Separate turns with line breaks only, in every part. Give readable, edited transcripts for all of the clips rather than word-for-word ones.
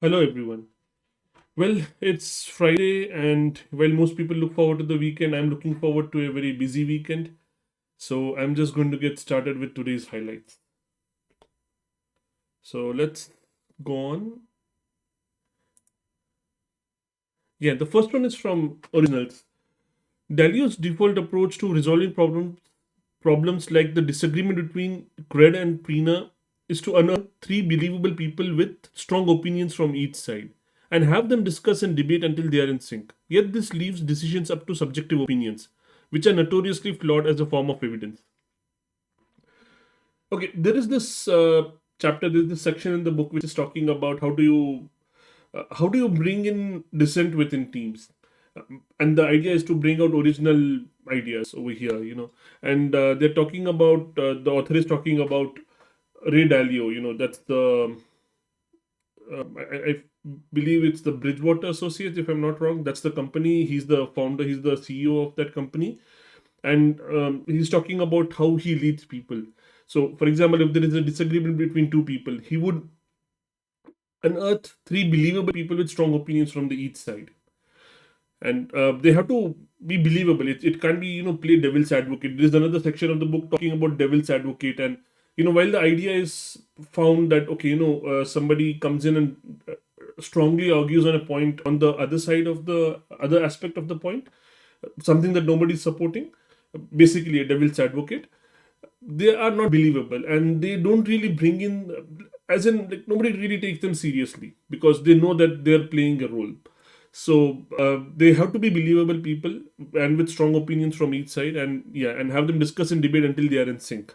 Hello, everyone. Well, it's Friday, and while most people look forward to the weekend, I'm looking forward to a very busy weekend. So, I'm just going to get started with today's highlights. So, let's go on. Yeah, the first one is from Originals. Dalio's default approach to resolving problems like the disagreement between Cred and Prina is to unearth three believable people with strong opinions from each side and have them discuss and debate until they are in sync. Yet this leaves decisions up to subjective opinions, which are notoriously flawed as a form of evidence. Okay, there is this chapter, there is this section in the book which is talking about how do you bring in dissent within teams. And the idea is to bring out original ideas over here, and they're talking about the author is talking about Ray Dalio. That's the I believe it's the Bridgewater Associates, if I'm not wrong. That's the company. He's the founder. He's the CEO of that company, and he's talking about how he leads people. So, for example, if there is a disagreement between two people, he would unearth three believable people with strong opinions from the each side, and they have to be believable. It can't be play devil's advocate. There is another section of the book talking about devil's advocate, and while the idea is found that okay, somebody comes in and strongly argues on a point on the other side of the other aspect of the point, something that nobody is supporting, basically a devil's advocate. They are not believable, and they don't really bring in, as in like nobody really takes them seriously because they know that they're playing a role. So they have to be believable people and with strong opinions from each side, and yeah, and have them discuss and debate until they are in sync.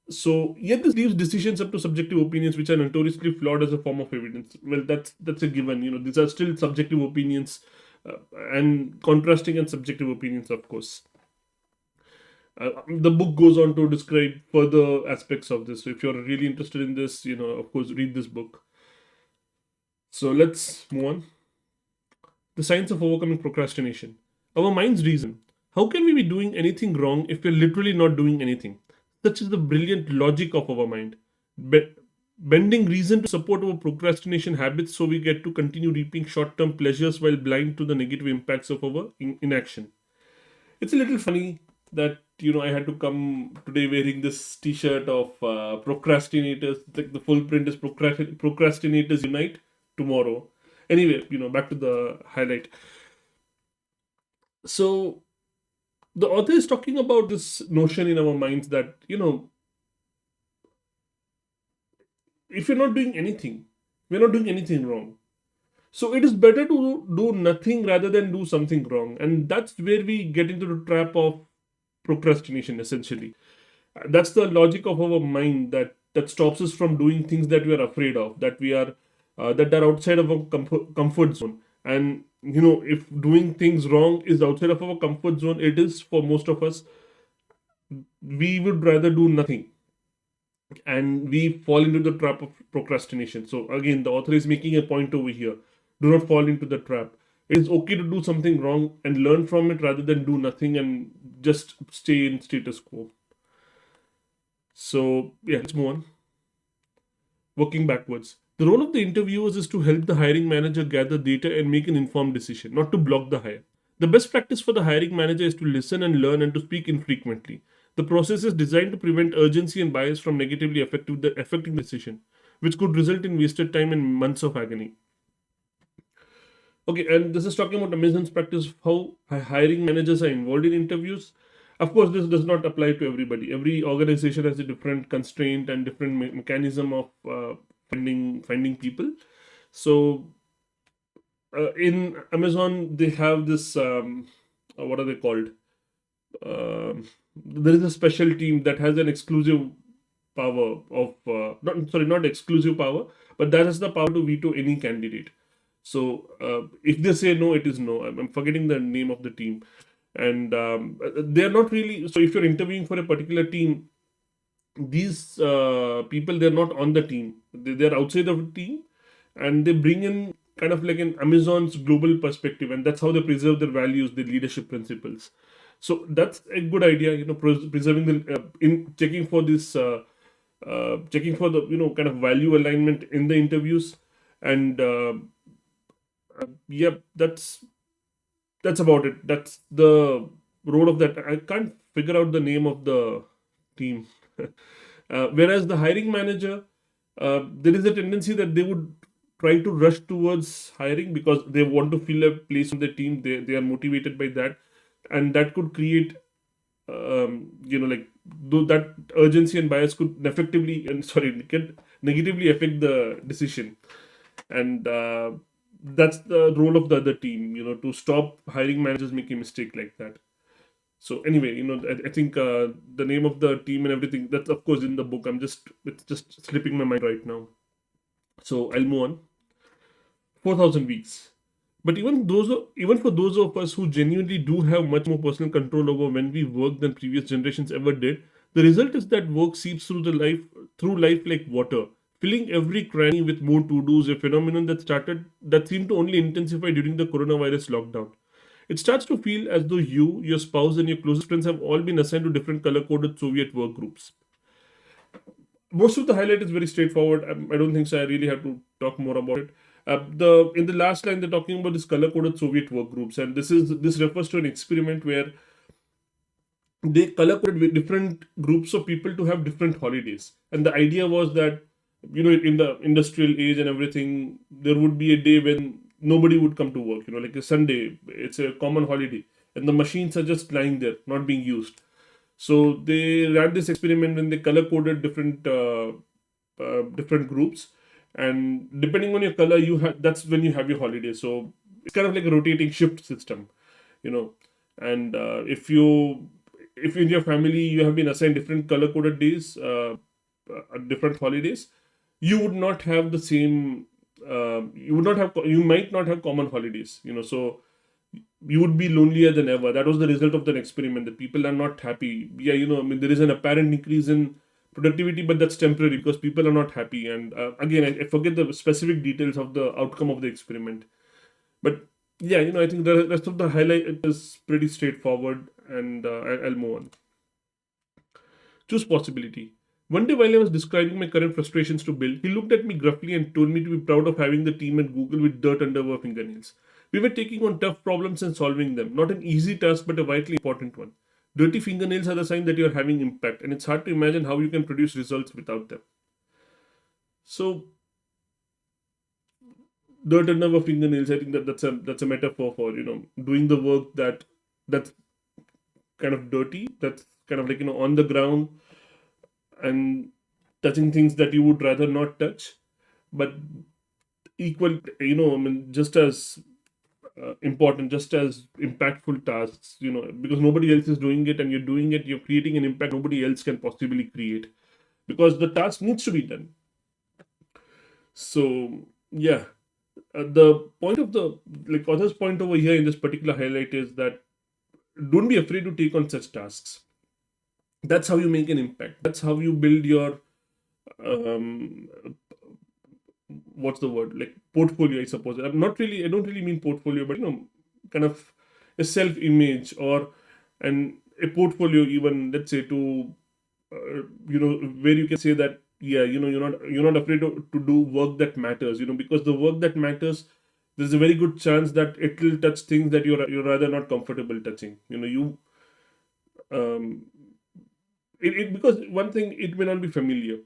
So yet this leaves decisions up to subjective opinions, which are notoriously flawed as a form of evidence. Well, that's a given. These are still subjective opinions, and contrasting and subjective opinions, of course. The book goes on to describe further aspects of this. So if you're really interested in this, of course, read this book. So let's move on. The science of overcoming procrastination. Our minds reason. How can we be doing anything wrong if we're literally not doing anything? Such is the brilliant logic of our mind. Be- Bending reason to support our procrastination habits so we get to continue reaping short term pleasures while blind to the negative impacts of our inaction. It's a little funny that I had to come today wearing this T-shirt of procrastinators. Like the full print is procrastinators unite tomorrow. Anyway, back to the highlight. So the author is talking about this notion in our minds that if you're not doing anything, we're not doing anything wrong. So it is better to do nothing rather than do something wrong, and that's where we get into the trap of procrastination essentially. That's the logic of our mind that stops us from doing things that we are afraid of, that are outside of our comfort zone. And if doing things wrong is outside of our comfort zone, it is for most of us. We would rather do nothing, and we fall into the trap of procrastination. So again, the author is making a point over here: do not fall into the trap. It is okay to do something wrong and learn from it rather than do nothing and just stay in status quo. So yeah, let's move on. Working backwards. The role of the interviewers is to help the hiring manager gather data and make an informed decision, not to block the hire. The best practice for the hiring manager is to listen and learn and to speak infrequently. The process is designed to prevent urgency and bias from negatively affecting the decision, which could result in wasted time and months of agony. Okay, and this is talking about Amazon's practice of how hiring managers are involved in interviews. Of course, this does not apply to everybody. Every organization has a different constraint and different mechanism of finding people. So, in Amazon, they have this what are they called? There is a special team that has an exclusive power of not exclusive power, but that has the power to veto any candidate. So if they say no, it is no. I'm forgetting the name of the team, and they are not really. So if you're interviewing for a particular team, these people, they're not on the team. They're outside of the team, and they bring in kind of like an Amazon's global perspective, and that's how they preserve their values, their leadership principles. So that's a good idea, preserving the in checking for this checking for the kind of value alignment in the interviews. And yep, that's about it. That's the role of that. I can't figure out the name of the team. Whereas the hiring manager, there is a tendency that they would try to rush towards hiring because they want to fill a place on the team. They are motivated by that, and that could create, like, though that urgency and bias could effectively and sorry can negatively affect the decision. And that's the role of the other team, to stop hiring managers making mistake like that. So anyway, I think the name of the team and everything, that's of course in the book. It's just slipping my mind right now. So I'll move on. 4,000 weeks. But even for those of us who genuinely do have much more personal control over when we work than previous generations ever did, the result is that work seeps through life like water, filling every cranny with more to-dos, a phenomenon that seemed to only intensify during the coronavirus lockdown. It starts to feel as though you, your spouse, and your closest friends have all been assigned to different color-coded Soviet work groups. Most of the highlight is very straightforward. I don't think so. I really have to talk more about it. The In the last line, they're talking about this color-coded Soviet work groups, and this refers to an experiment where they color-coded with different groups of people to have different holidays. And the idea was that, in the industrial age and everything, there would be a day when nobody would come to work. Like a Sunday, it's a common holiday, and the machines are just lying there, not being used. So they ran this experiment when they color coded different groups, and depending on your color, that's when you have your holiday. So it's kind of like a rotating shift system, you know. And if in your family you have been assigned different color coded days, different holidays, you would not have the same. You might not have common holidays, so you would be lonelier than ever. That was the result of that experiment. That people are not happy. Yeah, I mean, there is an apparent increase in productivity, but that's temporary because people are not happy. And again, I forget the specific details of the outcome of the experiment. But yeah, I think the rest of the highlight is pretty straightforward, and I'll move on. Choose possibility. One day, while I was describing my current frustrations to Bill, he looked at me gruffly and told me to be proud of having the team at Google with dirt under our fingernails. We were taking on tough problems and solving them, not an easy task but a vitally important one. Dirty fingernails are the sign that you are having impact, and it's hard to imagine how you can produce results without them. So, dirt under our fingernails, I think that's a metaphor for doing the work that's kind of dirty, that's kind of like on the ground, and touching things that you would rather not touch, but equal, I mean, just as important, just as impactful tasks, because nobody else is doing it and you're doing it, you're creating an impact nobody else can possibly create because the task needs to be done. So, yeah, the point of the like author's point over here in this particular highlight is that don't be afraid to take on such tasks. That's how you make an impact. That's how you build your um, what's the word, like portfolio, I suppose. I don't really mean portfolio, but kind of a self image, or and a portfolio, even, let's say, to where you can say that, yeah, you're not afraid to do work that matters, because the work that matters, there's a very good chance that it will touch things that you're rather not comfortable touching. Um, because one thing, it may not be familiar.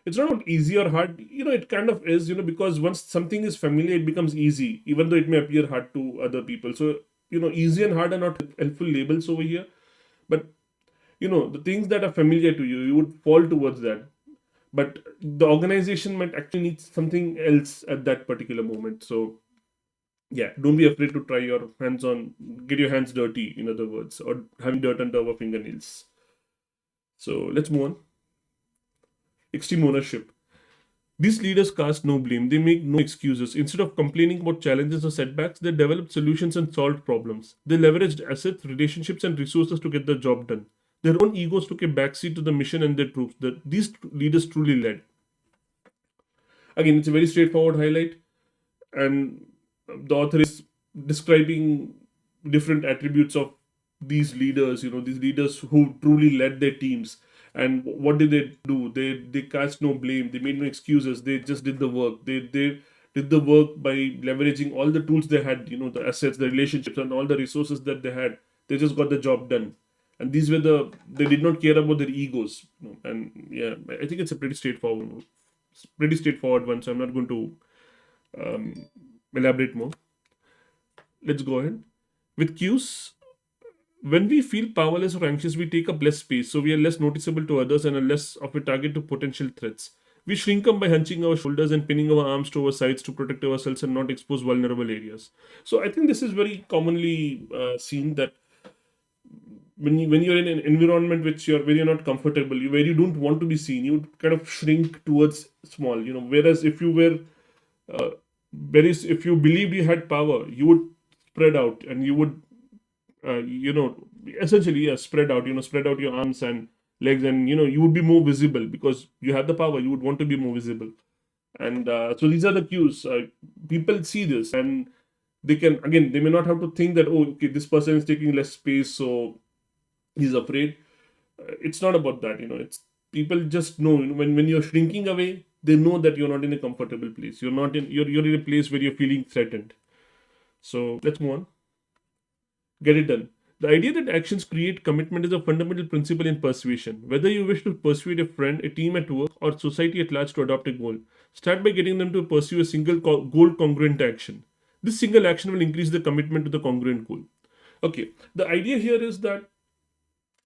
It's not easy or hard. It kind of is. Because once something is familiar, it becomes easy, even though it may appear hard to other people. So, easy and hard are not helpful labels over here. But the things that are familiar to you, you would fall towards that. But the organization might actually need something else at that particular moment. So yeah, don't be afraid to try your hands on, get your hands dirty, in other words, or having dirt under our fingernails. So let's move on. Extreme ownership. These leaders cast no blame, they make no excuses. Instead of complaining about challenges or setbacks, they developed solutions and solved problems. They leveraged assets, relationships, and resources to get the job done. Their own egos took a backseat to the mission and their troops. These leaders truly led. Again, it's a very straightforward highlight, and the author is describing different attributes of these leaders who truly led their teams. And what did they do? They cast no blame, they made no excuses, they just did the work. They did the work by leveraging all the tools they had, the assets, the relationships, and all the resources that they had. They just got the job done. And these were they did not care about their egos. And yeah, I think it's a pretty straightforward one. So I'm not going to um, elaborate more. Let's go ahead. With cues, when we feel powerless or anxious, we take up less space, so we are less noticeable to others and are less of a target to potential threats. We shrink up by hunching our shoulders and pinning our arms to our sides to protect ourselves and not expose vulnerable areas. So I think this is very commonly seen that when you're in an environment where you're not comfortable, where you don't want to be seen, you kind of shrink towards small. Whereas if you were uh, if you believed you had power, you would spread out and you would essentially, yeah, spread out, spread out your arms and legs, and you would be more visible because you have the power. You would want to be more visible. And so these are the cues. People see this, and they may not have to think that, oh, okay, this person is taking less space, so he's afraid. It's not about that. It's people just know, when you're shrinking away, they know that you're not in a comfortable place. You're in a place where you're feeling threatened. So let's move on. Get it done. The idea that actions create commitment is a fundamental principle in persuasion. Whether you wish to persuade a friend, a team at work, or society at large to adopt a goal, start by getting them to pursue a single goal congruent action. This single action will increase the commitment to the congruent goal. Okay, the idea here is that,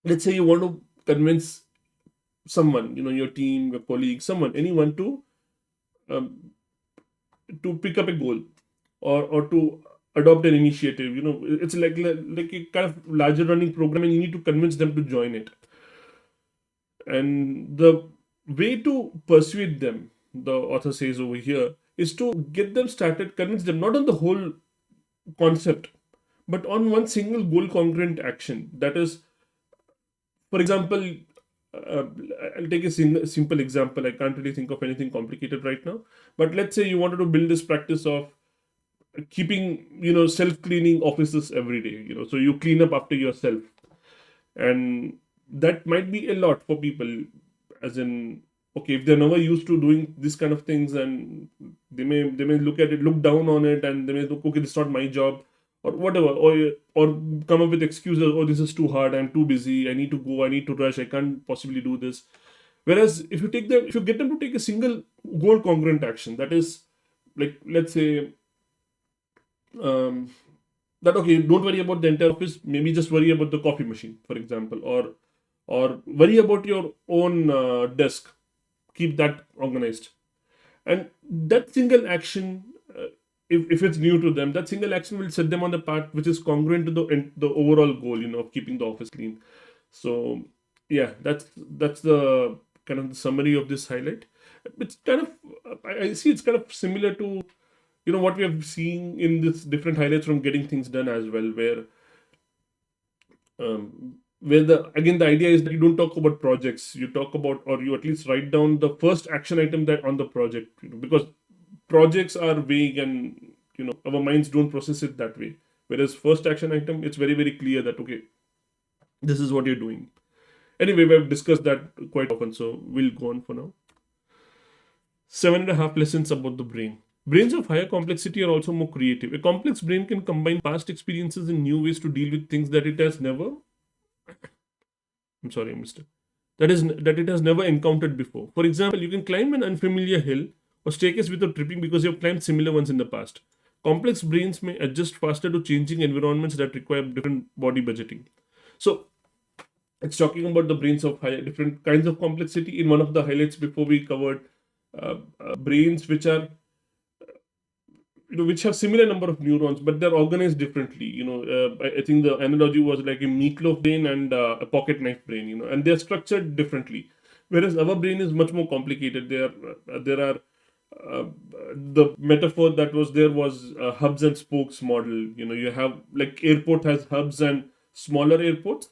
let's say you want to convince someone, your team, your colleague, someone, anyone um, to pick up a goal, or to adopt an initiative. It's like a kind of larger running program, and you need to convince them to join it. And the way to persuade them, the author says over here, is to get them started, convince them not on the whole concept, but on one single goal congruent action. That is, for example, uh, I'll take a simple example. I can't really think of anything complicated right now, but let's say you wanted to build this practice of keeping, self-cleaning offices every day. So you clean up after yourself, and that might be a lot for people. As in, okay, if they're never used to doing this kind of things, and they may look down on it, and they may look, okay, this is not my job, or whatever, or come up with excuses. Oh, this is too hard, I'm too busy, I need to go, I need to rush, I can't possibly do this. Whereas if you get them to take a single goal congruent action, that is, like, let's say, um, that, okay, don't worry about the entire office, maybe just worry about the coffee machine, for example, or worry about your own desk, keep that organized. And that single action, if it's new to them, that single action will set them on the path which is congruent to the overall goal, of keeping the office clean. So yeah, that's the kind of the summary of this highlight. It's kind of, I see it's kind of similar to, what we have seen in this different highlights from getting things done as well, where the idea is that you don't talk about projects, you talk about, or you at least write down the first action item that on the project, because projects are vague, and our minds don't process it that way. Whereas first action item, it's very, very clear that, okay, this is what you're doing. Anyway, we have discussed that quite often, so we'll go on for now. 7.5 lessons about the brain. Brains of higher complexity are also more creative. A complex brain can combine past experiences in new ways to deal with things that it has never. I'm sorry, Mister. That it has never encountered before. For example, you can climb an unfamiliar hill or staircase without tripping because you have climbed similar ones in the past. Complex brains may adjust faster to changing environments that require different body budgeting. So it's talking about the brains of different kinds of complexity. In one of the highlights before, we covered brains which have similar number of neurons, but they're organized differently. I think the analogy was like a meatloaf brain and a pocket knife brain. And they're structured differently. Whereas our brain is much more complicated. There are the metaphor that was there was hubs and spokes model. You have, like, airport has hubs and smaller airports.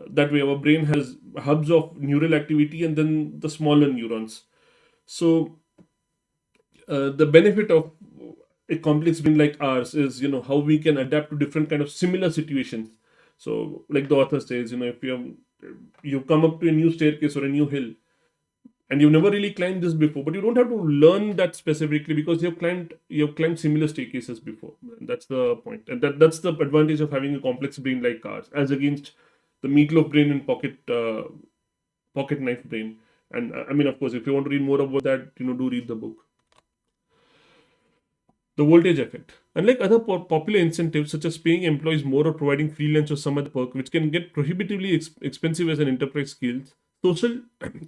That way, our brain has hubs of neural activity and then the smaller neurons. So the benefit of a complex brain like ours is, how we can adapt to different kind of similar situations. So, like the author says, if you come up to a new staircase or a new hill, and you've never really climbed this before, but you don't have to learn that specifically because you've climbed similar staircases before. That's the point, and that's the advantage of having a complex brain like ours, as against the meatloaf brain and pocket knife brain. And I mean, of course, if you want to read more about that, do read the book. The voltage effect. Unlike other popular incentives such as paying employees more or providing free lunch or some other perk, which can get prohibitively expensive as an enterprise scale, social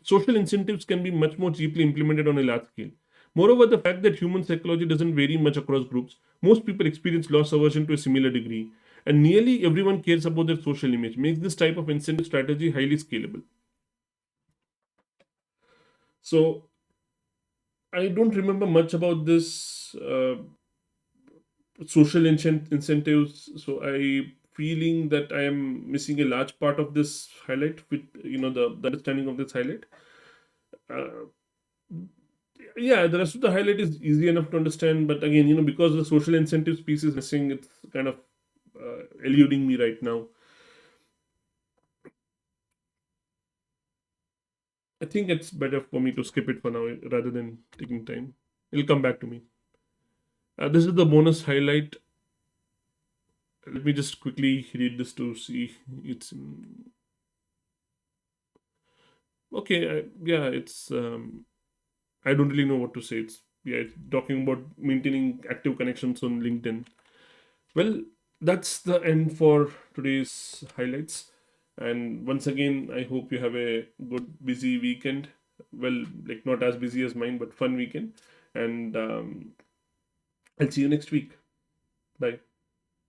social incentives can be much more cheaply implemented on a large scale. Moreover, the fact that human psychology doesn't vary much across groups, most people experience loss aversion to a similar degree, and nearly everyone cares about their social image, makes this type of incentive strategy highly scalable. So I don't remember much about this. Social incentives, so I feeling that I am missing a large part of this highlight with the understanding of this highlight. uh, yeah, the rest of the highlight is easy enough to understand, but again, because the social incentives piece is missing, it's kind of eluding me right now. I think it's better for me to skip it for now rather than taking time. It'll come back to me. This is the bonus highlight. Let me just quickly read this to see. It's okay. Yeah, it's I don't really know what to say. It's talking about maintaining active connections on LinkedIn. Well, that's the end for today's highlights. And once again, I hope you have a good, busy weekend. Well, like not as busy as mine, but fun weekend. And I'll see you next week. Bye.